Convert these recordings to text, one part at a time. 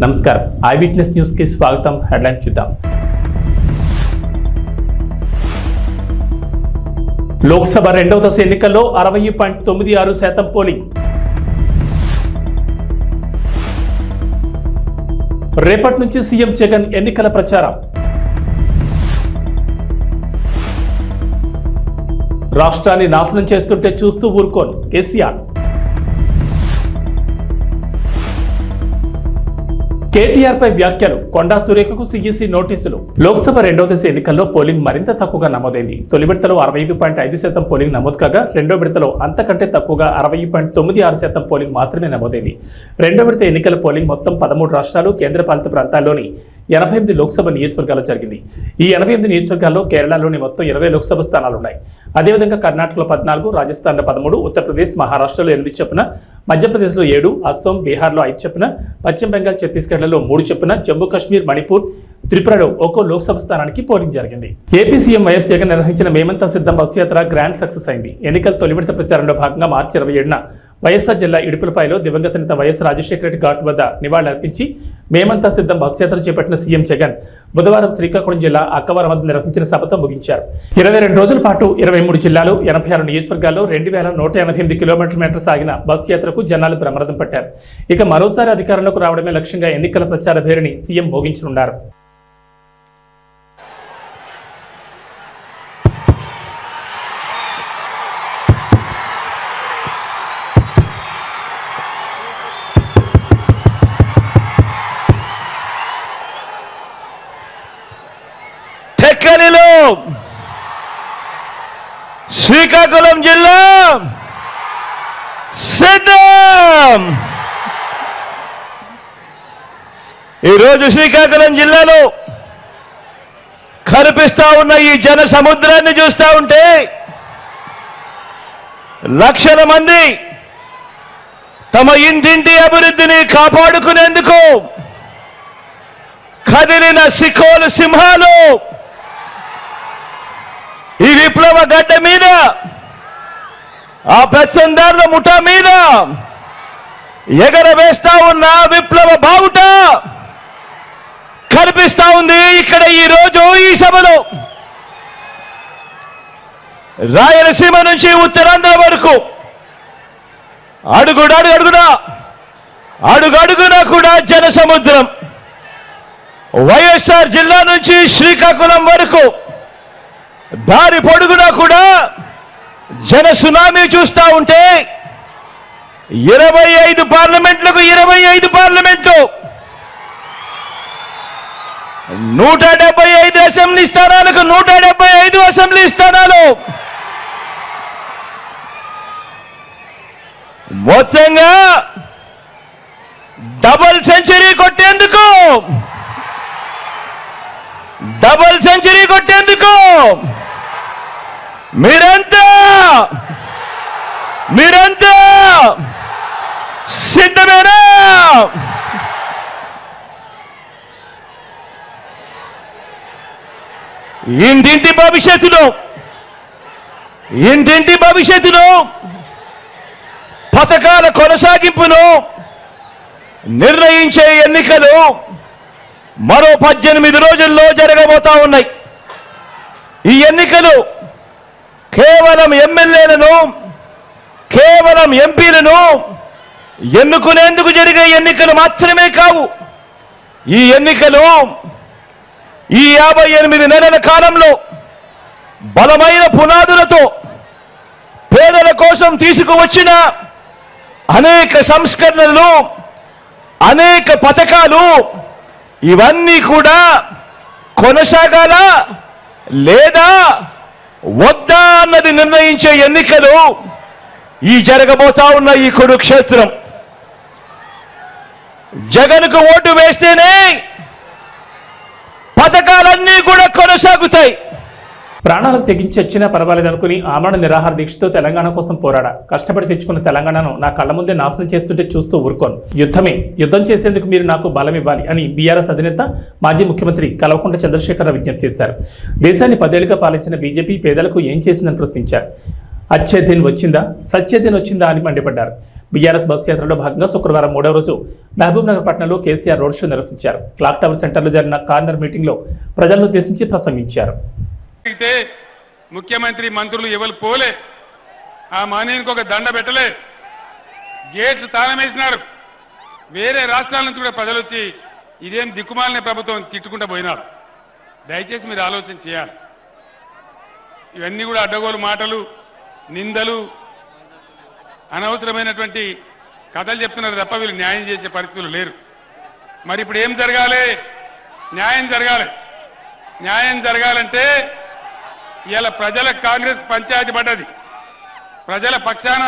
నమస్కారం I witness news కి స్వాగతం. హెడ్లైన్ చూద్దాం. లోక్సభ రెండవ దశ ఎన్నికల్లో 60.96% పోలింగ్. రేపటి నుంచి సీఎం జగన్ ఎన్నికల ప్రచారం. రాష్ట్రాన్ని నాశనం చేస్తుంటే చూస్తూ ఊరుకోను కేసీఆర్. కేటీఆర్ పై వ్యాఖ్యలు, కొండా సురేఖకు సీఈసీ నోటీసులు. లోక్సభ రెండవ దశ ఎన్నికల్లో పోలింగ్ మరింత తక్కువగా నమోదైంది. తొలి విడతలో 65.5% పోలింగ్ నమోదు కాగా రెండో విడతలో అంతకంటే తక్కువగా 60.96% పోలింగ్ మాత్రమే నమోదైంది. రెండో విడత ఎన్నికల పోలింగ్ మొత్తం 13 రాష్ట్రాలు, కేంద్రపాలిత ప్రాంతాల్లోని 88 లోక్సభ నియోజకవర్గాలు జరిగింది. ఈ 88 నియోజకవర్గాల్లో కేరళలోని మొత్తం 20 లోక్సభ స్థానాలున్నాయి. అదేవిధంగా కర్ణాటకలో 14, రాజస్థాన్లో 13, ఉత్తరప్రదేశ్, మహారాష్ట్రలో 8 చొప్పున, మధ్యప్రదేశ్లో 7, అస్సాం, బీహార్లో 5 చొప్పున, పశ్చిమ బెంగాల్, ఛత్తీస్గఢ్లలో 3 చొప్పున, జమ్మూ కాశ్మీర్, మణిపూర్, త్రిపురలో ఒక్కో లోక్సభ స్థానానికి పోలింగ్ జరిగింది. ఏపీ సీఎం వైఎస్ జగన్ నిర్వహించిన మేమంతా సిద్ధం బస్సు యాత్ర గ్రాండ్ సక్సెస్ అయింది. ఎన్నికల తొలి విడత ప్రచారంలో భాగంగా మార్చి 27న వైఎస్ఆర్ జిల్లా ఇడుపులపాయలో దివంగత నేత వైఎస్ రాజశేఖర రెడ్డి ఘాట్ వద్ద నివాళులర్పించి మేమంతా సిద్ధం బస్సు యాత్ర చేపట్టిన సీఎం జగన్ బుధవారం శ్రీకాకుళం జిల్లా అక్కవరం వద్ద నిర్వహించిన సభతో ముగించారు. 22 రోజుల పాటు 23 జిల్లాలు, 86 నియోజకవర్గాల్లో 2188 కిలోమీటర్ల సాగిన బస్సు యాత్రకు జనాలు బ్రహ్మరథం పట్టారు. ఇక మరోసారి అధికారంలోకి రావడమే లక్ష్యంగా ఎన్నికల ప్రచార భేరిని సీఎం మోగించనున్నారు. టెక్కలిలో శ్రీకాకుళం జిల్లా సిద్ధం. ఈరోజు శ్రీకాకుళం జిల్లాలో కనిపిస్తా ఉన్న ఈ జన సముద్రాన్ని చూస్తా ఉంటే లక్షల మంది తమ ఇంటింటి అభివృద్ధిని కాపాడుకునేందుకు కదిలిన సిఖోలు సింహాలు ఈ విప్లవ గడ్డ మీద, ఆ పెత్తందారుల ముఠా మీద ఎగరవేస్తా ఉన్న విప్లవ బావుట కనిపిస్తా ఉంది ఇక్కడ ఈ రోజు ఈ సభలో. రాయలసీమ నుంచి ఉత్తరాంధ్ర వరకు అడుగడుగునా కూడా జన సముద్రం. వైఎస్ఆర్ జిల్లా నుంచి శ్రీకాకుళం వరకు దారి పొడుగునా కూడా జన సునామీ చూస్తా ఉంటే 25 పార్లమెంట్లకు 25 పార్లమెంట్లు, 175 అసెంబ్లీ స్థానాలకు 175 అసెంబ్లీ స్థానాలు, మొత్తంగా డబుల్ సెంచరీ కొట్టేందుకు మీరంతా సిద్ధమేనా? ఇంటింటి భవిష్యత్తులో పథకాల కొనసాగింపును నిర్ణయించే ఎన్నికలు మరో 18 రోజుల్లో జరగబోతా ఉన్నాయి. ఈ ఎన్నికలు కేవలం ఎమ్మెల్యేలను, కేవలం ఎంపీలను ఎన్నుకునేందుకు జరిగే ఎన్నికలు మాత్రమే కావు. ఈ ఎన్నికలు ఈ 58 నెలల కాలంలో బలమైన పునాదులతో పేదల కోసం తీసుకువచ్చిన అనేక సంస్కరణలు, అనేక పథకాలు, ఇవన్నీ కూడా కొనసాగాల లేదా వద్దా అన్నది నిర్ణయించే ఎన్నికలు ఈ జరగబోతా ఉన్న ఈ కురుక్షేత్రం. జగన్కు ఓటు వేస్తేనే పథకాలన్నీ కూడా కొనసాగుతాయి. ప్రాణాలకు తెగించి వచ్చినా పర్వాలేదనుకుని ఆమరణ నిరాహార దీక్షతో తెలంగాణ కోసం పోరాడా. కష్టపడి తెచ్చుకున్న తెలంగాణను నా కళ్ళ ముందే నాశనం చేస్తుంటే చూస్తూ ఊరుకోను. యుద్ధం చేసేందుకు మీరు నాకు బలం ఇవ్వాలి అని బీఆర్ఎస్ అధినేత మాజీ ముఖ్యమంత్రి కల్వకుంట్ల చంద్రశేఖరరావు విజ్ఞప్తి చేశారు. దేశాన్ని 10 ఏళ్లుగా పాలించిన బీజేపీ పేదలకు ఏం చేసిందని ప్రశ్నించారు. అచ్చే దిన్ వచ్చిందా సచ్చే దిన్ వచ్చిందా అని మండిపడ్డారు. బీఆర్ఎస్ బస్సు యాత్రలో భాగంగా శుక్రవారం 3వ రోజు మహబూబ్ నగర్ పట్టణంలో కేసీఆర్ రోడ్ షో నిర్వహించారు. క్లాక్ టవర్ సెంటర్లో జరిగిన కార్నర్ మీటింగ్లో ప్రజలను ఉద్దేశించి ప్రసంగించారు. ముఖ్యమంత్రి మంత్రులు ఎవరు పోలే, ఆ మానేనికి ఒక దండ పెట్టలే, గేట్లు తాళం వేసినారు. వేరే రాష్ట్రాల నుంచి కూడా ప్రజలు వచ్చి ఇదేం దిక్కుమాలిన ప్రభుత్వం తిట్టుకుంటూ పోయినారు. దయచేసి మీరు ఆలోచన చేయాలి. ఇవన్నీ కూడా అడ్డగోలు మాటలు, నిందలు, అనవసరమైనటువంటి కథలు చెప్తున్నారు తప్ప వీళ్ళు న్యాయం చేసే పరిస్థితులు లేరు. మరి ఇప్పుడు ఏం జరగాలి? న్యాయం జరగాలి. న్యాయం జరగాలంటే ఇవాళ ప్రజల కాంగ్రెస్ పంచాయతీ పడ్డది. ప్రజల పక్షాన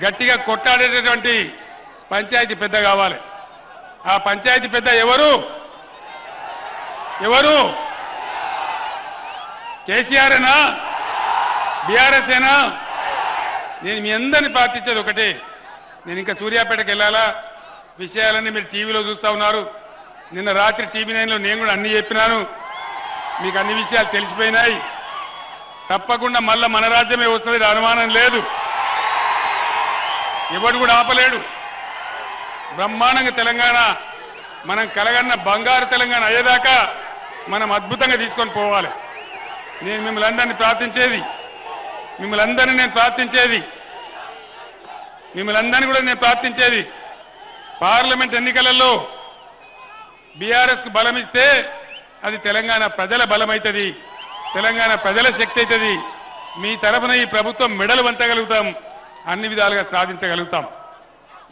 గట్టిగా కొట్టాడేటటువంటి పంచాయతీ పెద్ద కావాలి. ఆ పంచాయతీ పెద్ద ఎవరు? కేసీఆర్ఏనా? బీఆర్ఎస్ ఏనా? నేను మీ అందరినీ ప్రార్థించేది ఒకటే, నేను ఇంకా సూర్యాపేటకు వెళ్ళాలా, విషయాలన్నీ మీరు టీవీలో చూస్తూ ఉన్నారు. నిన్న రాత్రి టీవీ 9లో నేను కూడా అన్ని చెప్పినాను, మీకు అన్ని విషయాలు తెలిసిపోయినాయి. తప్పకుండా మళ్ళా మన రాజ్యమే వస్తుంది, అనుమానం లేదు. ఎవడు కూడా ఆపలేడు. బ్రహ్మాండంగా తెలంగాణ మనం కలగన్న బంగారు తెలంగాణ అయ్యేదాకా మనం అద్భుతంగా తీసుకొని పోవాలి. నేను మిమ్మల్ని అందరినీ ప్రార్థించేది, మిమ్మల్ని అందరినీ కూడా నేను ప్రార్థించేది, పార్లమెంట్ ఎన్నికలలో బీఆర్ఎస్కు బలం ఇస్తే అది తెలంగాణ ప్రజల బలం అవుతుంది, తెలంగాణ ప్రజల శక్తి అవుతుంది. మీ తరఫున ఈ ప్రభుత్వం మెడలు వంచగలుగుతాం, అన్ని విధాలుగా సాధించగలుగుతాం.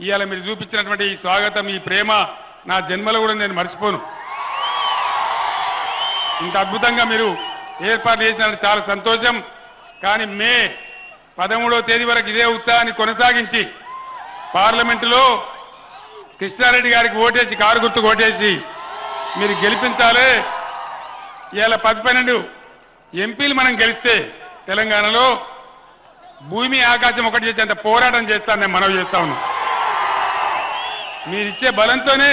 ఇవాళ మీరు చూపించినటువంటి ఈ స్వాగతం, ఈ ప్రేమ నా జన్మలో కూడా నేను మర్చిపోను. ఇంత అద్భుతంగా మీరు ఏర్పాటు చేసినట్టు చాలా సంతోషం. కానీ మే 13వ తేదీ వరకు ఇదే ఉత్సాహాన్ని కొనసాగించి పార్లమెంటులో కృష్ణారెడ్డి గారికి ఓటేసి, కారు గుర్తుకు ఓటేసి మీరు గెలిపించాలి. ఇవాళ 12 ఎంపీలు మనం గెలిస్తే తెలంగాణలో భూమి ఆకాశం ఒకటి చేసేంత పోరాటం చేస్తాను నేను మనవి చేస్తా ఉన్నాను. మీరిచ్చే బలంతోనే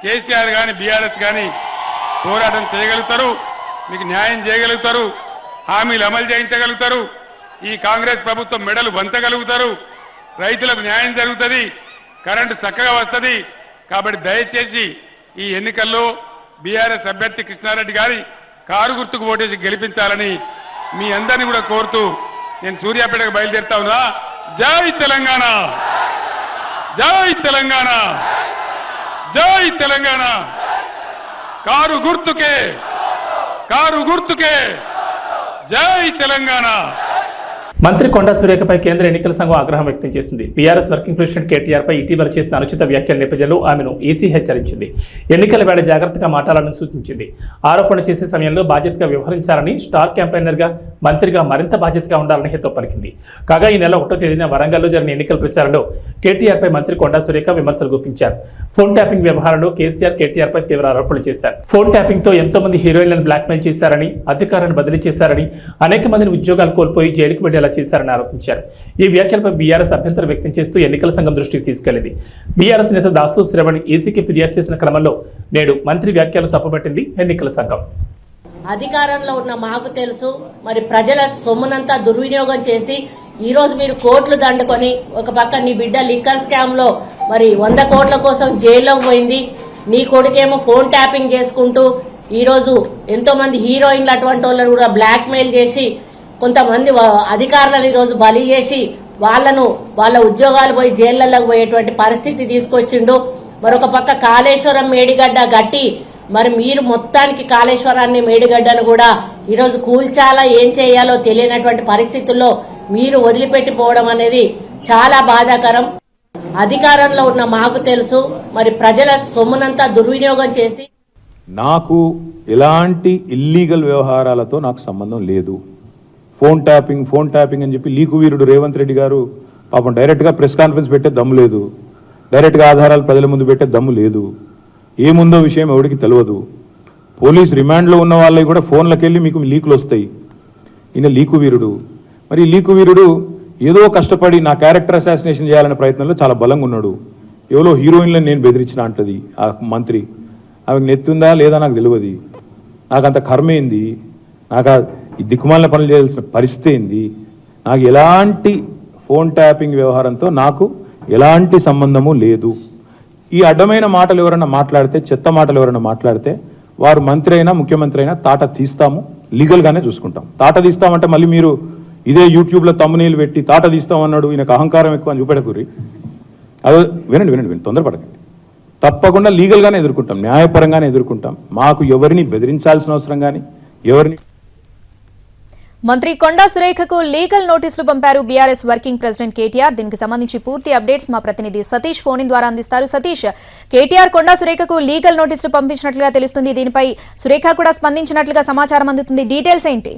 కేసీఆర్ కానీ బీఆర్ఎస్ కానీ పోరాటం చేయగలుగుతారు, మీకు న్యాయం చేయగలుగుతారు, హామీలు అమలు చేయించగలుగుతారు, ఈ కాంగ్రెస్ ప్రభుత్వం మెడలు వంచగలుగుతారు, రైతులకు న్యాయం జరుగుతుంది, కరెంటు చక్కగా వస్తుంది. కాబట్టి దయచేసి ఈ ఎన్నికల్లో బీఆర్ఎస్ అభ్యర్థి కృష్ణారెడ్డి గారి కారు గుర్తుకు ఓటేసి గెలిపించాలని మీ అందరినీ కూడా కోరుతూ నేను సూర్యాపేటకు బయలుదేరుతా ఉన్నా. జై తెలంగాణ, జై తెలంగాణ, జై తెలంగాణ. కారు గుర్తుకే, జై తెలంగాణ. మంత్రి కొండా సురేఖపై కేంద్ర ఎన్నికల సంఘం ఆగ్రహం వ్యక్తం చేసింది. బీఆర్ఎస్ వర్కింగ్ ప్రెసిడెంట్ కేటీఆర్ పై ఇటీవల చేసిన అనుచిత వ్యాఖ్యల నేపథ్యంలో ఆమెను ఈసీ హెచ్చరించింది. ఎన్నికల వేళ జాగ్రత్తగా మాట్లాడాలని సూచించింది. ఆరోపణలు చేసే సమయంలో బాధ్యతగా వ్యవహరించాలని, స్టార్ క్యాంపెయినర్గా మంత్రిగా మరింత బాధ్యతగా ఉండాలని హితవు పలికింది. కాగా ఈ నెల 1వ తేదీన వరంగల్లో జరిగిన ఎన్నికల ప్రచారంలో కేటీఆర్ పై మంత్రి కొండా సురేఖ విమర్శలు గుప్పించారు. ఫోన్ ట్యాపింగ్ వ్యవహారంలో కేటీఆర్ పై తీవ్ర ఆరోపణలు చేశారు. ఫోన్ ట్యాపింగ్ తో ఎంతో మంది హీరోయిన్లను బ్లాక్మెయిల్ చేశారని, అధికారాన్ని బదిలీ చేశారని, అనేక మందిని ఉద్యోగాలు కోల్పోయి జైలుకు వెళ్లేలా చేశారని ఆరోపించారు. ఈ వ్యాఖ్యలపై బీఆర్ఎస్ అభ్యంతరం వ్యక్తం చేస్తూ ఎన్నికల సంఘం దృష్టికి తీసుకెళ్లింది. బీఆర్ఎస్ నేత దాసు శ్రవణ్ ఈసీకి ఫిర్యాదు చేసిన క్రమంలో నేడు మంత్రి వ్యాఖ్యలు తప్పుపట్టింది ఎన్నికల సంఘం. అధికారంలో ఉన్న మాకు తెలుసు, మరి ప్రజల సొమ్మునంతా దుర్వినియోగం చేసి ఈ రోజు మీరు కోట్లు దండుకొని ఒక పక్క నీ బిడ్డ లిక్కర్ స్కామ్ లో మరి 100 కోట్ల కోసం జైల్లోకి పోయింది, నీ కొడుకేమో ఫోన్ ట్యాపింగ్ చేసుకుంటూ ఈ రోజు ఎంతో మంది హీరోయిన్లు అటువంటి వాళ్ళని కూడా బ్లాక్ మెయిల్ చేసి కొంతమంది అధికారులను ఈరోజు బలి చేసి వాళ్ళ ఉద్యోగాలు పోయి జైళ్లలోకి పోయేటువంటి పరిస్థితి తీసుకొచ్చిండు. మరొక పక్క కాళేశ్వరం మేడిగడ్డ గట్టి మరి మీరు మొత్తానికి కాళేశ్వరాన్ని మేడిగడ్డను కూడా ఈరోజు కూల్చాలా, ఏం చేయాలో తెలియనటువంటి పరిస్థితుల్లో మీరు వదిలిపెట్టిపోవడం అనేది చాలా బాధాకరం. అధికారంలో ఉన్న మాకు తెలుసు, మరి ప్రజల సొమ్మునంతా దుర్వినియోగం చేసి నాకు ఎలాంటి ఇల్లీగల్ వ్యవహారాలతో నాకు సంబంధం లేదు. ఫోన్ ట్యాపింగ్ అని చెప్పి లీకు వీరుడు రేవంత్ రెడ్డి గారు పాపం డైరెక్ట్గా ప్రెస్ కాన్ఫరెన్స్ పెట్టే దమ్ము లేదు, డైరెక్ట్గా ఆధారాలు ప్రజల ముందు పెట్టే దమ్ము లేదు, ఏముందో విషయం ఎవరికి తెలియదు. పోలీస్ రిమాండ్లో ఉన్న వాళ్ళకి కూడా ఫోన్లకు వెళ్ళి మీకు లీకులు వస్తాయి. ఈయన లీకు వీరుడు. మరి లీకు వీరుడు ఏదో కష్టపడి నా క్యారెక్టర్ అసాసినేషన్ చేయాలనే ప్రయత్నంలో చాలా బలంగా ఉన్నాడు. ఎవరో హీరోయిన్లను నేను బెదిరించిన అంటది ఆ మంత్రి. ఆమెకు నెత్తుందా లేదా నాకు తెలియదు. నాకంత కర్మ ఏంది, నాకు ఈ దిక్కుమాలిన పనులు చేయాల్సిన పరిస్థితి ఏంది, నాకు ఎలాంటి ఫోన్ ట్యాపింగ్ వ్యవహారంతో నాకు ఎలాంటి సంబంధము లేదు. ఈ అడ్డమైన మాటలు ఎవరైనా మాట్లాడితే, చెత్త మాటలు ఎవరైనా మాట్లాడితే వారు మంత్రి అయినా ముఖ్యమంత్రి అయినా తాట తీస్తాము, లీగల్గానే చూసుకుంటాం. తాట తీస్తామంటే మళ్ళీ మీరు ఇదే యూట్యూబ్లో తమ్మునీళ్ళు పెట్టి తాట తీస్తామన్నాడు, ఈయనకు అహంకారం ఎక్కువ అని చూపెడకూరి. అదో వినండి, తొందరపడకండి. తప్పకుండా లీగల్గానే ఎదుర్కొంటాం, న్యాయపరంగానే ఎదుర్కొంటాం. మాకు ఎవరిని బెదిరించాల్సిన అవసరం కానీ ఎవరిని. మంత్రి కొండా సురేఖకు లీగల్ నోటీసులు పంపారు బీఆర్ఎస్ వర్కింగ్ ప్రెసిడెంట్ కేటీఆర్. దీనికి సంబంధించి పూర్తి అప్డేట్స్ మా ప్రతినిధి సతీష్ ఫోన్ ద్వారా అందిస్తారు. సతీష్, కేటీఆర్ కొండా సురేఖకు లీగల్ నోటీసులు పంపించినట్లుగా తెలుస్తుంది. దీనిపై సురేఖ కూడా స్పందించినట్లుగా సమాచారం అందుతుంది. డీటెయిల్స్ ఏంటి?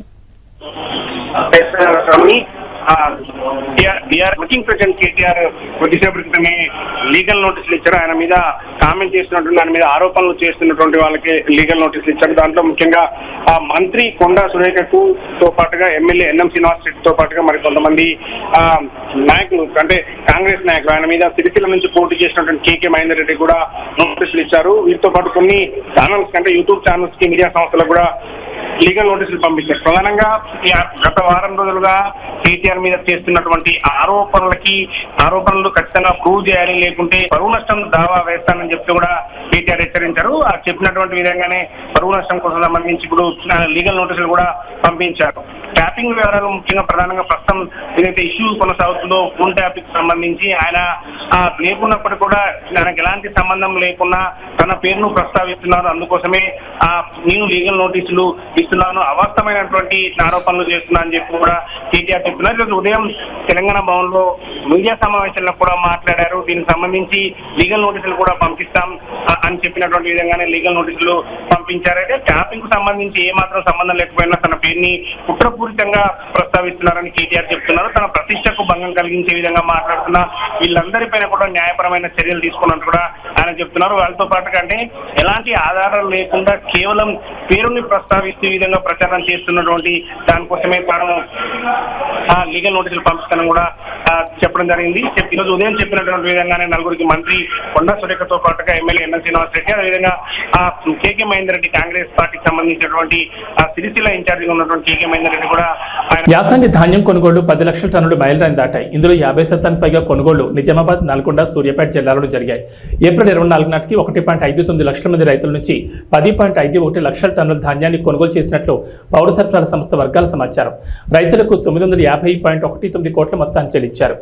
వర్కింగ్ ప్రెసిడెంట్ కేటీఆర్ కొద్దిసేపటి క్రితమే లీగల్ నోటీసులు ఇచ్చారు. ఆయన మీద కామెంట్ చేస్తున్నటువంటి, ఆయన మీద ఆరోపణలు చేస్తున్నటువంటి వాళ్ళకి లీగల్ నోటీసులు ఇచ్చారు. దాంట్లో ముఖ్యంగా మంత్రి కొండా సురేఖకు తో పాటుగా ఎమ్మెల్యే ఎన్ఎం శ్రీనివాస్ రెడ్డితో పాటుగా మరి కొంతమంది నాయకులు, అంటే కాంగ్రెస్ నాయకులు, ఆయన మీద సిరిసిల్ల నుంచి పోటీ చేసినటువంటి కేకే మహేందర్ రెడ్డి కూడా నోటీసులు ఇచ్చారు. వీటితో పాటు కొన్ని ఛానల్స్ అంటే యూట్యూబ్ ఛానల్స్ కి, మీడియా సంస్థలకు కూడా లీగల్ నోటీసులు పంపించారు. ప్రధానంగా గత వారం రోజులుగా కేటీఆర్ మీద చేస్తున్నటువంటి ఆరోపణలు ఖచ్చితంగా ప్రూవ్ చేయాలి, లేకుంటే పరువు నష్టం దావా వేస్తానని చెప్పి కూడా కేటీఆర్ హెచ్చరించారు. ఆ చెప్పినటువంటి విధంగానే పరువు నష్టం కోసం సంబంధించి ఇప్పుడు లీగల్ నోటీసులు కూడా పంపించారు. ట్యాపింగ్ వివరాలు ముఖ్యంగా ప్రధానంగా ప్రస్తుతం ఏదైతే ఇష్యూ కొనసాగుతుందో ఫోన్ ట్యాపింగ్ సంబంధించి ఆయన లేకున్నప్పటికీ కూడా ఆయనకు ఎలాంటి సంబంధం లేకున్నా తన పేరును ప్రస్తావిస్తున్నారు. అందుకోసమే నేను లీగల్ నోటీసులు ఇస్తున్నాను, అవాస్తవమైనటువంటి ఆరోపణలు చేస్తున్నా అని చెప్పి కూడా కేటీఆర్ చెప్తున్నారు. ఈరోజు ఉదయం తెలంగాణ భవన్ లో మీడియా సమావేశంలో కూడా మాట్లాడారు. దీనికి సంబంధించి లీగల్ నోటీసులు కూడా పంపిస్తాం అని చెప్పినటువంటి విధంగానే లీగల్ నోటీసులు పంపించారైతే ట్యాపింగ్ కు సంబంధించి ఏమాత్రం సంబంధం లేకపోయినా తన పేరుని కుట్రపూరితంగా ప్రస్తావిస్తున్నారని కేటీఆర్ చెప్తున్నారు. తన ప్రతిష్టకు భంగం కలిగించే విధంగా మాట్లాడుతున్న వీళ్ళందరిపైన కూడా న్యాయపరమైన చర్యలు తీసుకున్నట్టు కూడా ఆయన చెప్తున్నారు. వాళ్ళతో పాటు అంటే ఎలాంటి ఆధారాలు లేకుండా కేవలం పేరుని ప్రస్తావిస్తూ ఈ విధంగా ప్రచారం చేస్తున్నటువంటి దానికోసమే తాను లీగల్ నోటీసులు పంపిస్తానని కూడా చెప్పడం జరిగింది. ఈరోజు ఉదయం చెప్పినటువంటి విధంగానే నలుగురికి మంత్రి కొండా సురేఖతో పాటుగా ఎమ్మెల్యే ఎన్ఎం శ్రీనివాస్ రెడ్డి, అదేవిధంగా కేకే మహేందర్ రెడ్డి కాంగ్రెస్ పార్టీకి సంబంధించినటువంటి సిరిసిల్ల ఇన్ఛార్జిగా ఉన్నటువంటి కేకే మహేందర్ రెడ్డి కూడా యాసంగి ధాన్యం కొనుగోళ్లు 10 లక్షల టన్నులు మైలురాయిని దాటాయి. ఇందులో 50% పైగా కొనుగోళ్లు నిజామాబాద్, నల్గొండ, సూర్యాపేట జిల్లాలలో జరిగాయి. ఏప్రిల్ 24 నాటికి 1.59 లక్షల మంది రైతుల నుంచి 10.51 లక్షల టన్నుల ధాన్యాన్ని కొనుగోలు చేసినట్లు పౌర సరఫరాల సంస్థ వర్గాల సమాచారం. రైతులకు 950.19 కోట్ల మొత్తాన్ని చెల్లించారు.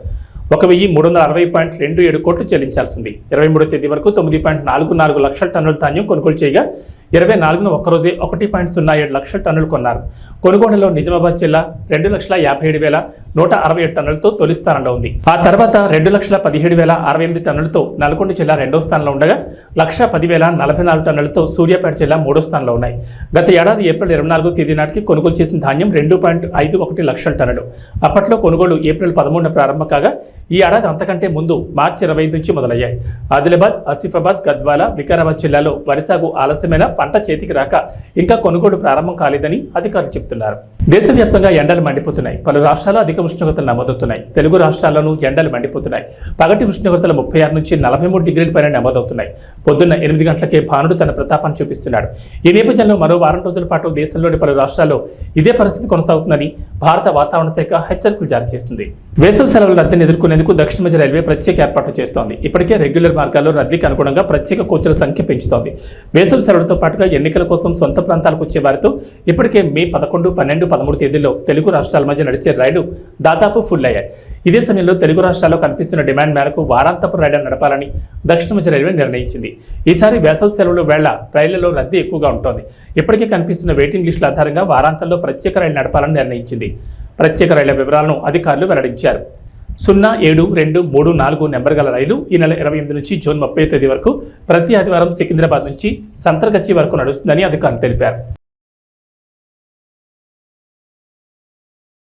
1360.27 కోట్లు చెల్లించాల్సి ఉంది. 23వ తేదీ వరకు 9.44 లక్షల టన్నుల ధాన్యం కొనుగోలు చేయగా 24న ఒక్కరోజే 1.07 లక్షల టన్నులు కొన్నారు. కొనుగోలులో నిజామాబాద్ జిల్లా 2,57,167 టన్నులతో తొలి స్థానంలో ఉంది. ఆ తర్వాత 2,17,068 టన్నులతో నల్గొండ జిల్లా రెండో స్థానంలో ఉండగా 1,10,044 టన్నులతో సూర్యాపేట జిల్లా మూడో స్థానంలో ఉన్నాయి. గత ఏడాది ఏప్రిల్ 24వ తేదీ నాటికి కొనుగోలు చేసిన ధాన్యం 2.51 లక్షల టన్నులు. అప్పట్లో కొనుగోలు ఏప్రిల్ 13న ప్రారంభం కాగా ఈ ఏడాది అంతకంటే ముందు మార్చి 25 నుంచి మొదలయ్యాయి. ఆదిలాబాద్, ఆసిఫాబాద్, గద్వాల, వికారాబాద్ జిల్లాలో వరి సాగు ఆలస్యమైన పంట చేతికి రాక ఇంకా కొనుగోలు ప్రారంభం కాలేదని అధికారులు చెబుతున్నారు. దేశవ్యాప్తంగా ఎండలు మండిపోతున్నాయి. పలు రాష్ట్రాల్లో అధిక ఉష్ణోగ్రతలు నమోదవుతున్నాయి. తెలుగు రాష్ట్రాల్లోనూ ఎండలు మండిపోతున్నాయి. పగటి ఉష్ణోగ్రతలు 36 నుంచి 43 డిగ్రీల పైన నమోదవుతున్నాయి. పొద్దున్న 8 గంటలకే భానుడు తన ప్రతాపాన్ని చూపిస్తున్నాడు. ఈ నేపథ్యంలో మరో వారం రోజుల పాటు దేశంలోని పలు రాష్ట్రాల్లో ఇదే పరిస్థితి కొనసాగుతుందని భారత వాతావరణ శాఖ హెచ్చరికలు జారీ చేస్తుంది. వేసవి సెలవుల రద్దీని ఎదుర్కొనేందుకు దక్షిణ మధ్య రైల్వే ప్రత్యేక ఏర్పాట్లు చేస్తోంది. ఇప్పటికే రెగ్యులర్ మార్గాల్లో రద్దీకి అనుగుణంగా ప్రత్యేక కోచ్ల సంఖ్య పెంచుతోంది. వేసవి సెలవులతో పాటుగా ఎన్నికల కోసం సొంత ప్రాంతాలకు వచ్చే వారితో ఇప్పటికే మే 11, 12, 13 తేదీల్లో తెలుగు రాష్ట్రాల మధ్య నడిచే రైళ్లు దాదాపు ఫుల్ అయ్యాయి. ఇదే సమయంలో తెలుగు రాష్ట్రాల్లో కనిపిస్తున్న డిమాండ్ మేరకు వారాంతపు రైళ్లను నడపాలని దక్షిణ మధ్య రైల్వే నిర్ణయించింది. ఈసారి వేసవి సెలవుల వేళ రైళ్లలో రద్దీ ఎక్కువగా ఉంటుంది. ఇప్పటికే కనిపిస్తున్న వెయిటింగ్ లిస్టుల ఆధారంగా వారాంతంలో ప్రత్యేక రైలు నడపాలని నిర్ణయించింది. ప్రత్యేక రైళ్ల వివరాలను అధికారులు వెల్లడించారు. 07234 నెంబర్ గల రైలు ఈ నెల 28 నుంచి జూన్ 30 తేదీ వరకు ప్రతి ఆదివారం సికింద్రాబాద్ నుంచి సంతర్గచ్చి వరకు నడుస్తుందని అధికారులు తెలిపారు.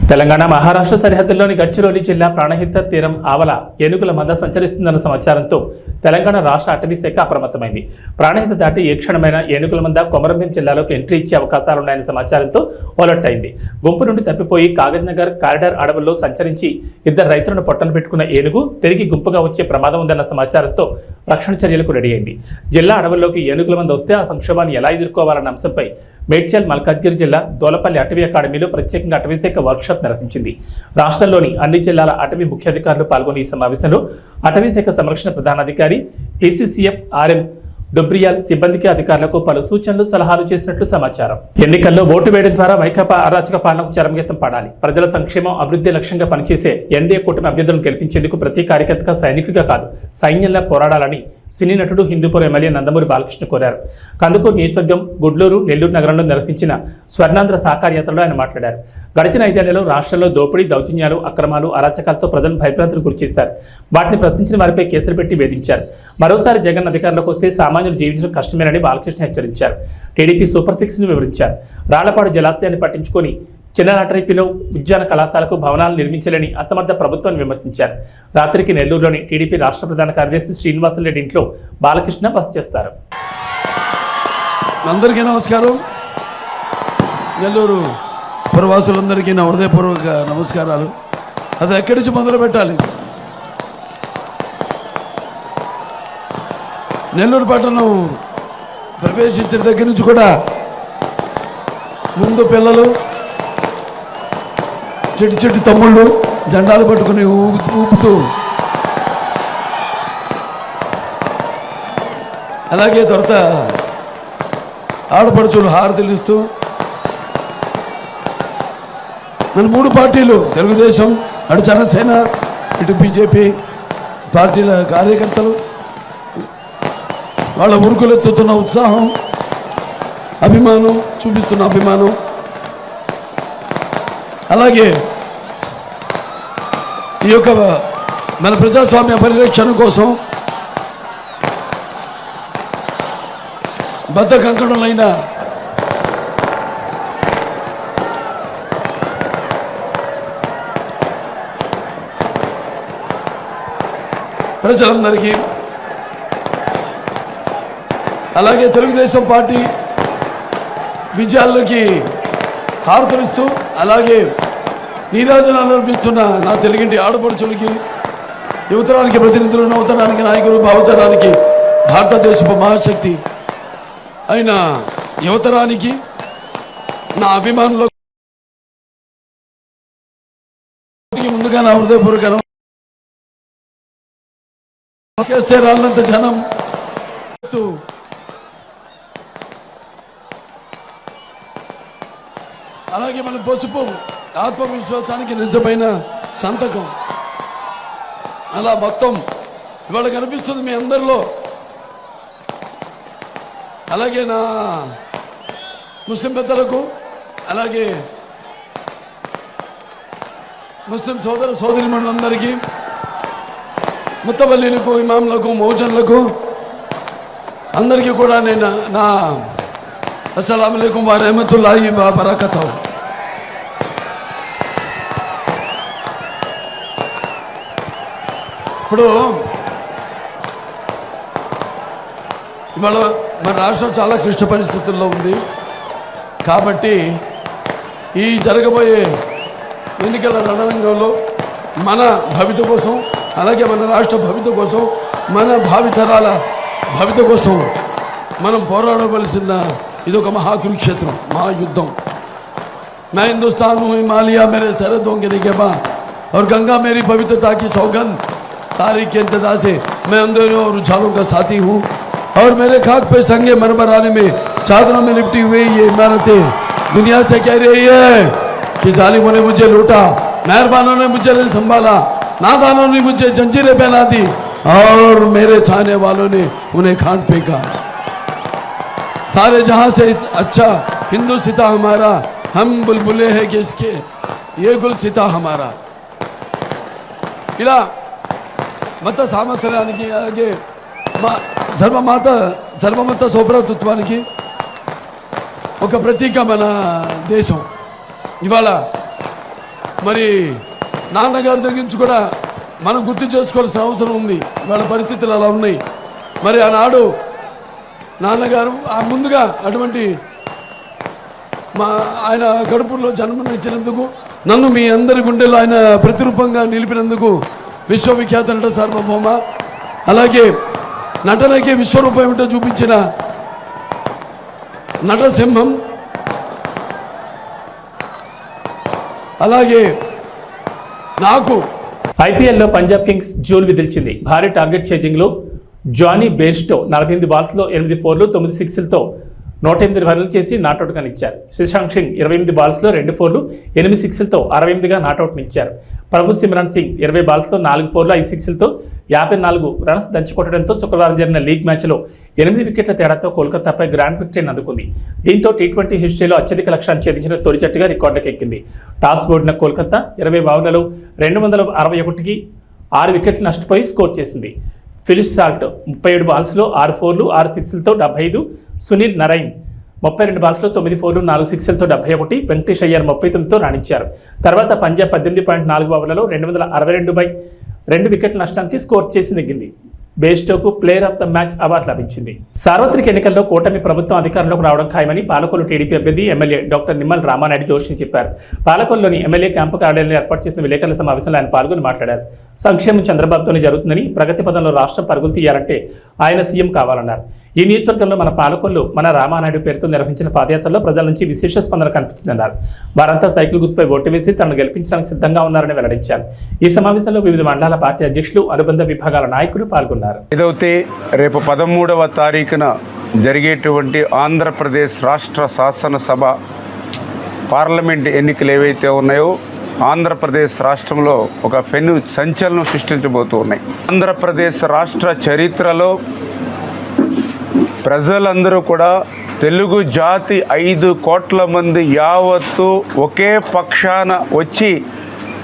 తెలంగాణ మహారాష్ట్ర సరిహద్దుల్లోని గడ్చిరోలి జిల్లా ప్రాణహిత తీరం ఆవల ఏనుగుల మంద సంచరిస్తుందన్న సమాచారంతో తెలంగాణ రాష్ట్ర అటవీ శాఖ అప్రమత్తమైంది. ప్రాణహిత దాటి ఏ క్షణమైన ఏనుగుల మంద కొమరంభీం జిల్లాలోకి ఎంట్రీ ఇచ్చే అవకాశాలున్నాయన్న సమాచారంతో అలర్ట్ అయింది. గుంపు నుండి తప్పిపోయి కాగజ్నగర్ కారిడార్ అడవుల్లో సంచరించి 2 రైతులను పొట్టన పెట్టుకున్న ఏనుగు తిరిగి గుంపుగా వచ్చే ప్రమాదం ఉందన్న సమాచారంతో రక్షణ చర్యలకు రెడీ అయింది. జిల్లా అడవుల్లోకి ఏనుగుల మంద వస్తే ఆ సంక్షోభాన్ని ఎలా ఎదుర్కోవాలన్న అంశంపై మేడ్చల్ మల్కాజ్గిరి జిల్లా దోలపల్లి అటవీ అకాడమీలో ప్రత్యేకంగా అటవీశాఖ వర్క్షాప్ నిర్వహించింది. రాష్ట్రంలోని అన్ని జిల్లాల అటవీ ముఖ్యాధికారులు పాల్గొని ఈ సమావేశంలో అటవీశాఖ సంరక్షణ ప్రధానాధికారి PCCF RM డొబ్రియాల్ సిబ్బందికి అధికారులకు పలు సూచనలు సలహాలు చేసినట్లు సమాచారం. ఎన్నికల్లో ఓటు వేయడం ద్వారా వైకాపా అరాచక పాలనకు చరమగీతం పాడాలి. ప్రజల సంక్షేమం అభివృద్ధి లక్ష్యంగా పనిచేసే ఎన్డీఏ కూటమి అభ్యర్థులను గెలిపించేందుకు ప్రతి కార్యకర్తగా సైనికుడిగా కాదు సైన్యంలా పోరాడాలని సినీ నటుడు హిందూపూర్ ఎమ్మెల్యే నందమూరి బాలకృష్ణ కోరారు. కందుకూరు నియోజకవర్గం గుడ్లూరు, నెల్లూరు నగరంలో నిర్వహించిన స్వర్ణాంధ్ర సాకార యాత్రలో ఆయన మాట్లాడారు. గడిచిన 5 ఏళ్లలో రాష్ట్రంలో దోపిడీ, దౌర్జన్యాలు, అక్రమాలు, అరాచకాలతో ప్రజలను భయభ్రాంతులకు గురిచేశారు. వాటిని ప్రశ్నించిన వారిపై కేసులు పెట్టి వేధించారు. మరోసారి జగన్ అధికారంలోకి వస్తే సామాన్యులు జీవించడం కష్టమేనని బాలకృష్ణ హెచ్చరించారు. టీడీపీ సూపర్ 6ను వివరించారు. రాళ్లపాడు జలాశయాన్ని పట్టించుకొని చిన్ననాటరిపిలో ఉద్యాన కళాశాలకు భవనాలు నిర్మించలేని అసమర్థ ప్రభుత్వాన్ని విమర్శించారు. రాత్రికి నెల్లూరులోని టీడీపీ రాష్ట్ర ప్రధాన కార్యదర్శి శ్రీనివాసరెడ్డి ఇంట్లో బాలకృష్ణ బస చేస్తారు. అందరికీ నమస్కారం. నెల్లూరు ప్రవాసులందరికీ నా హృదయపూర్వక నమస్కారాలు. అది ఎక్కడి నుంచి మొదలు పెట్టాలి? నెల్లూరు పట్టణం ప్రవేశించిన దగ్గర నుంచి కూడా ముందు పిల్లలు, చెట్టు తమ్ముళ్ళు జెండాలు పట్టుకుని ఊపుతూ, అలాగే తర్వాత ఆడపడుచులు హారతులు ఇస్తూ, మన 3 పార్టీలు తెలుగుదేశం, అటు జనసేన, ఇటు బీజేపీ పార్టీల కార్యకర్తలు వాళ్ళ ఉరుకులెత్తుతున్న ఉత్సాహం, అభిమానం, చూపిస్తున్న అభిమానం, అలాగే ఈ యొక్క మన ప్రజాస్వామ్య పరిరక్షణ కోసం బద్ధ కంకణులైన ప్రజలందరికీ, అలాగే తెలుగుదేశం పార్టీ విజయాలకి హారతులిస్తూ, అలాగే నీరాజనాలు అర్పిస్తున్న నా తెలుగింటి ఆడపడుచులకి, యువతరానికి ప్రతినిధులు, నూతనానికి నాయకులు, భావతరానికి భారతదేశపు మహాశక్తి అయిన యువతరానికి నా అభిమానులకు ముందుగా నా హృదయపూర్వక చేస్తే రాళ్ళంత జనం, అలాగే మన పసుపు ఆత్మవిశ్వాసానికి నిజమైన సంతకం. అలా మొత్తం ఇవాళ కనిపిస్తుంది మీ అందరిలో. అలాగే నా ముస్లిం పెద్దలకు, అలాగే ముస్లిం సోదర సోదరిమణులందరికీ, ముత్తవల్లీలకు, ఇమాంలకు, మౌజన్లకు అందరికీ కూడా నేను నా అస్సలాము అలైకుం వ రహమతుల్లాహి వ బరకతుహు. ఇప్పుడు ఇవాళ మన రాష్ట్రం చాలా క్లిష్ట పరిస్థితుల్లో ఉంది. కాబట్టి ఈ జరగబోయే ఎన్నికల రణరంగంలో మన భవిత కోసం, అలాగే మన రాష్ట్ర భవిత కోసం, మన భావితరాల భవిత కోసం మనం పోరాడవలసిన ఇది ఒక महाकुरुक्षेत्र महायुद्धम। मैं हिंदुस्तान हूँ, हिमालय मेरे सरहदों के निगहबान और गंगा मेरी पवित्रता की सौगंध। तारीख के इंतजार से मैं अंधेरों और उछालों का साथी हूँ और मेरे खाक पे संगे मरमर आने में चादरों में लिपटी हुई ये इमारतें दुनिया से कह रही है कि जालिमों ने मुझे लूटा, मेहरबानों ने मुझे संभाला, नादानों ने मुझे जंजीरें पहना दी और मेरे छाने वालों ने उन्हें खान फेंका। सारे जहां से अच्छा हिंदू सिता हमारा, हम बुलबुले हैं कि इसके ये गुल सिता हमारा। ఇలా మత సామర్థ్యానికి, అలాగే సర్వమత సౌభ్రాతృత్వానికి ఒక ప్రతీక మన దేశం. ఇవాళ మరి నాన్నగారి దగ్గర నుంచి కూడా మనం గుర్తు చేసుకోవాల్సిన అవసరం ఉంది. ఇవాళ పరిస్థితులు అలా ఉన్నాయి. మరి ఆనాడు నాన్నగారు ముందుగా అటువంటి ఆయన కడుపులో జన్మనిచ్చినందుకు, నన్ను మీ అందరి గుండెలో ఆయన ప్రతిరూపంగా నిలిపినందుకు విశ్వవిఖ్యాత నట సార్వభౌమ, అలాగే నటనకి విశ్వరూపం ఏమిటో చూపించిన నటసింహం అలాగే నాకు ఐపీఎల్లో పంజాబ్ కింగ్స్ జూల్ విదిల్చింది. భారీ టార్గెట్ చేజింగ్లో జానీ బేర్స్టో 48 బాల్స్లో 8 4లు 9 6లతో 108 రన్నులు చేసి నాటౌట్గా నిలిచారు. శశాంక్ సింగ్ 28 బాల్స్లో 2 4లు 8 6లతో 68గా నాటౌట్ నిలిచారు. ప్రభు సిమ్రాన్ సింగ్ 20 బాల్స్లో 4 4లు 5 6లతో 54 రన్స్ దంచుకొట్టడంతో శుక్రవారం జరిగిన లీగ్ మ్యాచ్లో 8 వికెట్ల తేడాతో కోల్కతాపై గ్రాండ్ విక్టరీని అందుకుంది. దీంతో టీ20 హిస్టరీలో అత్యధిక లక్ష్యాన్ని ఛేదించిన తొలి జట్టుగా రికార్డులకు ఎక్కింది. టాస్ ఓడిన కోల్కతా 20 ఓవర్లలో 261కి 6 వికెట్లు నష్టపోయి స్కోర్ చేసింది. ఫిలిప్ సాల్ట్ 37 బాల్స్లో 6 4లు 6 6లతో 75, సునీల్ నరైన్ 32 బాల్స్లో 9 4లు 4 6లతో 71, వెంకటేష్ అయ్యర్ 39తో రాణించారు. తర్వాత పంజాబ్ 18.4 ఓవర్లలో 262 వికెట్ల నష్టానికి స్కోర్ చేసి నెగ్గింది. బేస్టోకు player of the match award లభించింది. సార్వత్రిక ఎన్నికల్లో కూటమి ప్రభుత్వం అధికారంలోకి రావడం ఖాయమని పాలకొల్లు టీడీపీ అభ్యర్థి ఎమ్మెల్యే డాక్టర్ నిమ్మల రామానాయుడు జోషి చెప్పారు. పాలకొల్లులోని ఎమ్మెల్యే క్యాంపు కార్యాలయంలో ఏర్పాటు చేసిన విలేకరుల సమావేశంలో ఆయన పాల్గొని మాట్లాడారు. సంక్షేమం చంద్రబాబుతోనే జరుగుతుందని, ప్రగతి పదంలో రాష్ట్రం పరుగులు తీయాలంటే ఆయన సీఎం కావాలన్నారు. ఈ నియోజకవర్గంలో మన పాలకొల్లు మన రామానాయుడు పేరుతో నిర్వహించిన పాదయాత్రలో ప్రజల నుంచి విశేష స్పందన కనిపించిందన్నారు. వారంతా సైకిల్ గుర్తుపై ఓటు వేసి తనను గెలిపించడానికి సిద్ధంగా ఉన్నారని వెల్లడించారు. ఈ సమావేశంలో వివిధ మండలాల పార్టీ అధ్యక్షులు, అనుబంధ విభాగాల నాయకులు పాల్గొన్నారు. ఏదైతే రేపు 13వ తారీఖున జరిగేటువంటి ఆంధ్రప్రదేశ్ రాష్ట్ర శాసనసభ పార్లమెంట్ ఎన్నికలు ఏవైతే ఉన్నాయో ఆంధ్రప్రదేశ్ రాష్ట్రంలో ఒక పెను సంచలనం సృష్టించబోతూ ఉన్నాయి. ఆంధ్రప్రదేశ్ రాష్ట్ర చరిత్రలో ప్రజలందరూ కూడా తెలుగు జాతి 5 కోట్ల మంది యావత్తు ఒకే పక్షాన వచ్చి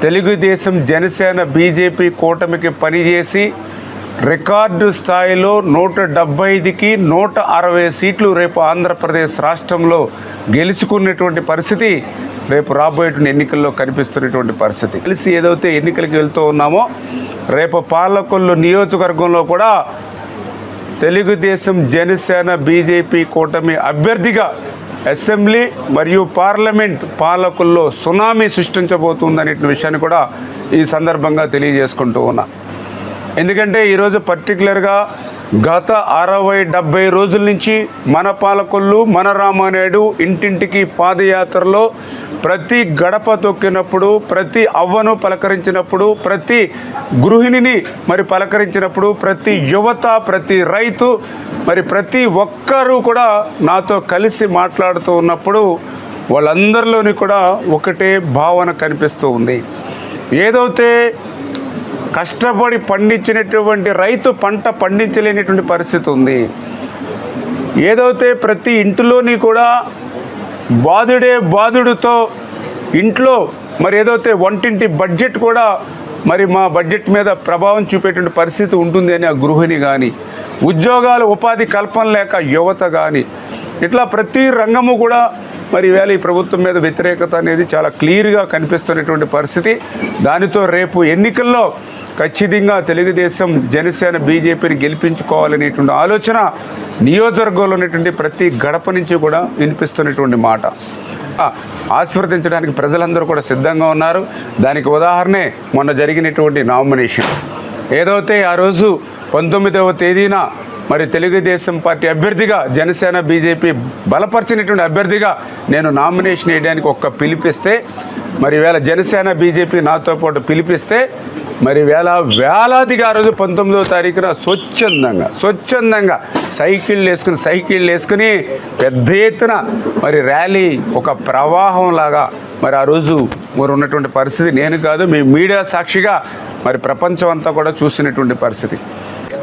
తెలుగుదేశం, జనసేన, బీజేపీ కూటమికి పనిచేసి రికార్డు స్థాయిలో 175కి 160 సీట్లు రేపు ఆంధ్రప్రదేశ్ రాష్ట్రంలో గెలుచుకున్నటువంటి పరిస్థితి రేపు రాబోయేటువంటి ఎన్నికల్లో కనిపిస్తున్నటువంటి పరిస్థితి. కలిసి ఏదైతే ఎన్నికలకు వెళ్తూ ఉన్నామో రేపు పాలకొల్లు నియోజకవర్గంలో కూడా తెలుగుదేశం, జనసేన, బీజేపీ కూటమి అభ్యర్థిగా అసెంబ్లీ మరియు పార్లమెంట్ పాలకుల్లో సునామీ సృష్టించబోతుందనే విషయాన్ని కూడా ఈ సందర్భంగా తెలియజేసుకుంటూ ఉన్నా. ఎందుకంటే ఈరోజు పర్టికులర్గా గత 60-70 రోజుల నుంచి మన పాలకొల్లు, మన రామానాయుడు ఇంటింటికి పాదయాత్రలో ప్రతి గడప తొక్కినప్పుడు, ప్రతి అవ్వను పలకరించినప్పుడు, ప్రతి గృహిణిని మరి పలకరించినప్పుడు, ప్రతి యువత, ప్రతి రైతు, మరి ప్రతి ఒక్కరూ కూడా నాతో కలిసి మాట్లాడుతూ ఉన్నప్పుడు వాళ్ళందరిలోని కూడా ఒకటే భావన కనిపిస్తూ ఉంది. ఏదైతే కష్టపడి పండించినటువంటి రైతు పంట పండించలేనటువంటి పరిస్థితి ఉంది. ఏదైతే ప్రతి ఇంటిలోని కూడా బాధుడితో ఇంట్లో మరి ఏదైతే వంటింటి బడ్జెట్ కూడా మరి మా బడ్జెట్ మీద ప్రభావం చూపేటువంటి పరిస్థితి ఉంటుంది అని ఆ గృహిణి కానీ, ఉద్యోగాలు ఉపాధి కల్పన లేక యువత కానీ, ఇట్లా ప్రతి రంగము కూడా మరి ఈవేళ ఈ ప్రభుత్వం మీద వ్యతిరేకత అనేది చాలా క్లియర్గా కనిపిస్తున్నటువంటి పరిస్థితి. దానితో రేపు ఎన్నికల్లో ఖచ్చితంగా తెలుగుదేశం, జనసేన, బీజేపీని గెలిపించుకోవాలనేటువంటి ఆలోచన నియోజకవర్గంలో ఉన్నటువంటి ప్రతి గడప నుంచి కూడా వినిపిస్తున్నటువంటి మాట. ఆశీర్వదించడానికి ప్రజలందరూ కూడా సిద్ధంగా ఉన్నారు. దానికి ఉదాహరణే మొన్న జరిగినటువంటి నామినేషన్. ఏదైతే ఆ రోజు 19వ తేదీన మరి తెలుగుదేశం పార్టీ అభ్యర్థిగా, జనసేన, బీజేపీ బలపరిచినటువంటి అభ్యర్థిగా నేను నామినేషన్ వేయడానికి ఒక్క పిలిపిస్తే, మరి వేళ జనసేన, బీజేపీ నాతో పాటు పిలిపిస్తే మరి వేలాదిగా ఆ రోజు 19వ తారీఖున స్వచ్ఛందంగా సైకిళ్ళు వేసుకుని పెద్ద ఎత్తున మరి ర్యాలీ, ఒక ప్రవాహం లాగా మరి ఆ రోజు మరి ఉన్నటువంటి పరిస్థితి నేను కాదు, మీ మీడియా సాక్షిగా మరి ప్రపంచం అంతా కూడా చూసినటువంటి పరిస్థితి.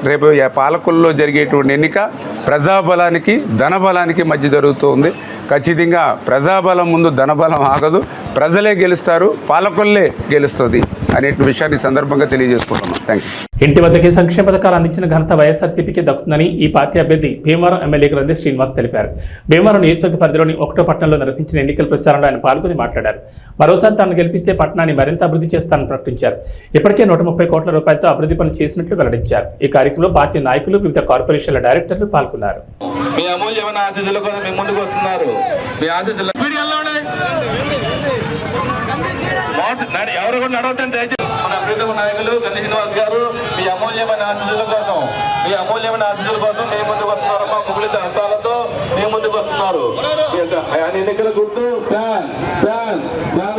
రేపు పాలకుల్లో జరిగేటువంటి ఎన్నిక ప్రజాబలానికి, ధనబలానికి మధ్య జరుగుతుంది. ఖచ్చితంగా ప్రజాబలం ముందు ధనబలం ఆగదు, ప్రజలే గెలుస్తారు, పాలకుల్లే గెలుస్తుంది అనే విషయాన్ని సందర్భంగా తెలియజేసుకుంటున్నాం. Thank you. ఇంటి వద్దకే సంక్షేమ పథకాలు అందించిన ఘనత వైఎస్ఆర్సీపీకి దక్కుతుందని ఈ పార్టీ అభ్యర్థి భీమవరం ఎమ్మెల్యే గ్రంథి శ్రీనివాస్ తెలిపారు. భీమవరం నియోజకవర్గ పరిధిలోని 1వ పట్టణంలో నిర్వహించిన ఎన్నికల ప్రచారంలో ఆయన పాల్గొని మాట్లాడారు. మరోసారి తాను గెలిపిస్తే పట్టణాన్ని మరింత అభివృద్ధి చేస్తానని ప్రకటించారు. ఇప్పటికే 130 కోట్ల రూపాయలతో అభివృద్ధి పనులు చేసినట్లు వెల్లడించారు. ఈ కార్యక్రమంలో పార్టీ నాయకులు, వివిధ కార్పొరేషన్ల డైరెక్టర్లు పాల్గొన్నారు. మీ అమూల్యమైన ఆశీస్సుల కోసం మీ ముందుకు వస్తున్నారు. మీ ఆశీస్సుల ఎవరు కూడా నడవద్దని దయచేసి మన ప్రీతమ నాయకులు గండి శ్రీనివాస్ గారు మీ అమూల్యమైన ఆశీస్సుల కోసం మీ ముందుకు వస్తున్నారమ్మా. ముగిలిత హస్తాలతో మీ ముందుకు వస్తున్నారు. ఎన్నికల గుర్తు ఫ్యాన్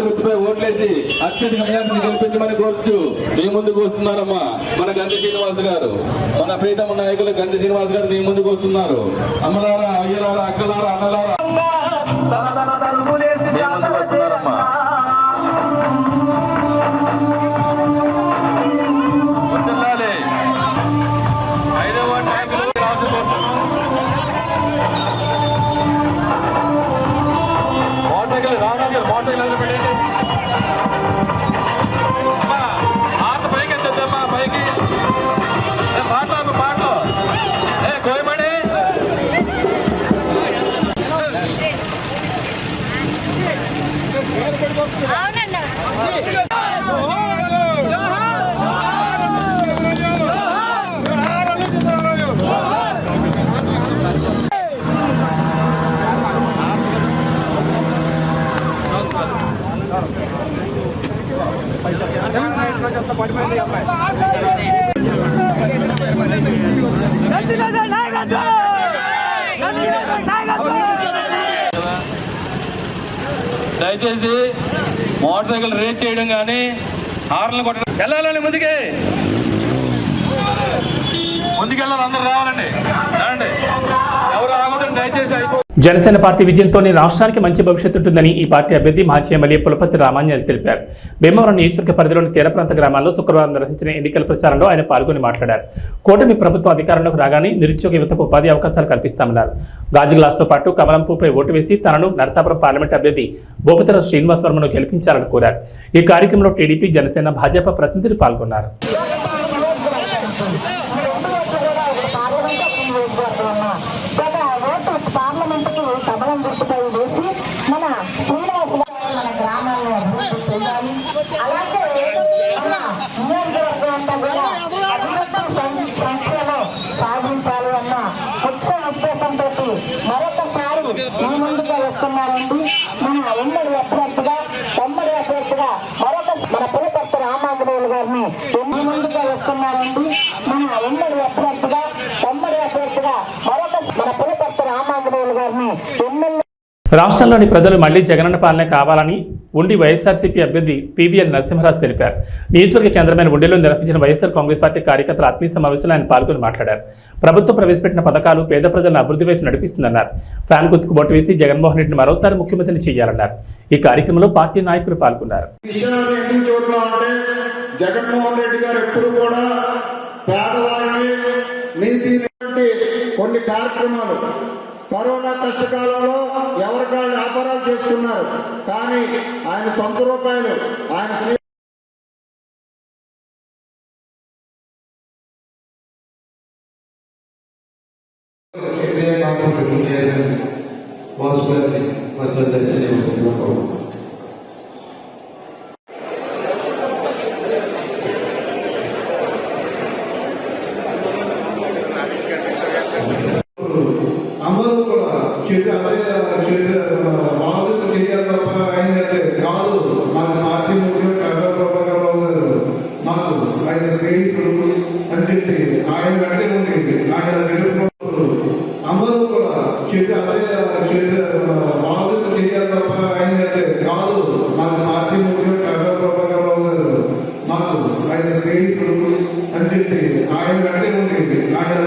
గుర్తుపై ఓట్లేసి అత్యధిక మెజార్టీని గెలిపించమని కోరుచు మీ ముందుకు వస్తున్నారమ్మా. మన గండి శ్రీనివాస్ గారు, మన ప్రీతమ నాయకులు గండి శ్రీనివాస్ గారు మీ ముందుకు వస్తున్నారు. అమ్మలారా, అయ్యలారా, అక్కలారా, అన్నలారా మీ ముందుకు వస్తున్నారమ్మా. దయచేసి మోటార్ సైకిల్ రేస్ చేయడం కానీ హార్న్లు కొట్టడం వెళ్ళాలండి. ముందుకెళ్ళాలి, అందరూ రావాలండి. ఎవరు ఆగొద్దండి దయచేసి. జనసేన పార్టీ విజయంతోనే రాష్ట్రానికి మంచి భవిష్యత్తు ఉంటుందని ఈ పార్టీ అభ్యర్థి మాజీ ఎమ్మెల్యే పులపర్తి రామాంజనేయులు తెలిపారు. భీమవరం నియోజకవర్గ పరిధిలోని తీర ప్రాంత గ్రామాల్లో శుక్రవారం నిర్వహించిన ఎన్నికల ప్రచారంలో ఆయన పాల్గొని మాట్లాడారు. కూటమి ప్రభుత్వం అధికారంలోకి రాగానే నిరుద్యోగ యువతకు ఉపాధి అవకాశాలు కల్పిస్తామన్నారు. గాజు గ్లాస్తో పాటు కమలంపూపై ఓటు వేసి తనను నరసాపురం పార్లమెంట్ అభ్యర్థి భూపతిరాజు శ్రీనివాస్ వర్మను గెలిపించాలని కోరారు. ఈ కార్యక్రమంలో టీడీపీ, జనసేన, భాజపా ప్రతినిధులు పాల్గొన్నారు. మన పులపర్తి రామాంజనేయులు గారిని ముందుగా వస్తున్నారండి. మన ఉమ్మడి అభ్యర్థిగా మన పులపర్తి రామాంజనేయులు గారిని ఎమ్మెల్యే. రాష్ట్రంలోని ప్రజలు మళ్లీ జగనన్న పాలన కావాలని ఉండి వైఎస్ఆర్సీపీ అభ్యర్థి పీవీఎల్ నరసింహరాజు తెలిపారు. నియోజకవర్గ కేంద్రమైన ఉండిలో నిర్వహించిన వైఎస్ఆర్ కాంగ్రెస్ పార్టీ కార్యకర్తల ఆత్మీయ సమావేశంలో ఆయన పాల్గొని మాట్లాడారు. ప్రభుత్వం ప్రవేశపెట్టిన పథకాలు పేద ప్రజలను అభివృద్ధి వైపు నడిపిస్తుందన్నారు. ఫ్యాన్ గుర్తుకు బొట్టు వేసి జగన్మోహన్ రెడ్డిని మరోసారి ముఖ్యమంత్రిని చేయాలన్నారు. ఈ కార్యక్రమంలో పార్టీ నాయకులు పాల్గొన్నారు. కొన్ని కార్యక్రమాలు కరోనా కష్టకాలంలో ఎవరికాళ్ళు వ్యాపారాలు చేస్తున్నారు, కానీ ఆయన సొంత రూపాయలు ఆయన అందరూ కూడా వాళ్ళు చేయాలి తప్ప ఆయన కాదు. మన పార్టీ ముఖ్యం చంద్రబాబు గారు మాకు ఆయన స్నేహితుడు అని చెప్పి ఆయన వెంటే ఉండేది. ఆయన అందరూ కూడా వాళ్ళు చేయాలి తప్ప ఆయన కాదు. మన పార్టీ ముఖ్యం చంద్రబాబు గారు మాకు ఆయన స్నేహితుడు అని చెప్పి ఆయన వెంటే ఉండేది. ఆయన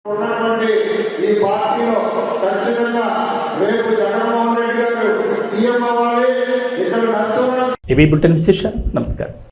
ఉన్నటువంటి ఈ పార్టీలో ఖచ్చితంగా రేపు జగన్మోహన్ రెడ్డి గారు సీఎం అవ్వాలి. ఇక్కడ నరసింహరాజు. ఇవి బులెటిన్ విశేషాలు. నమస్కారం.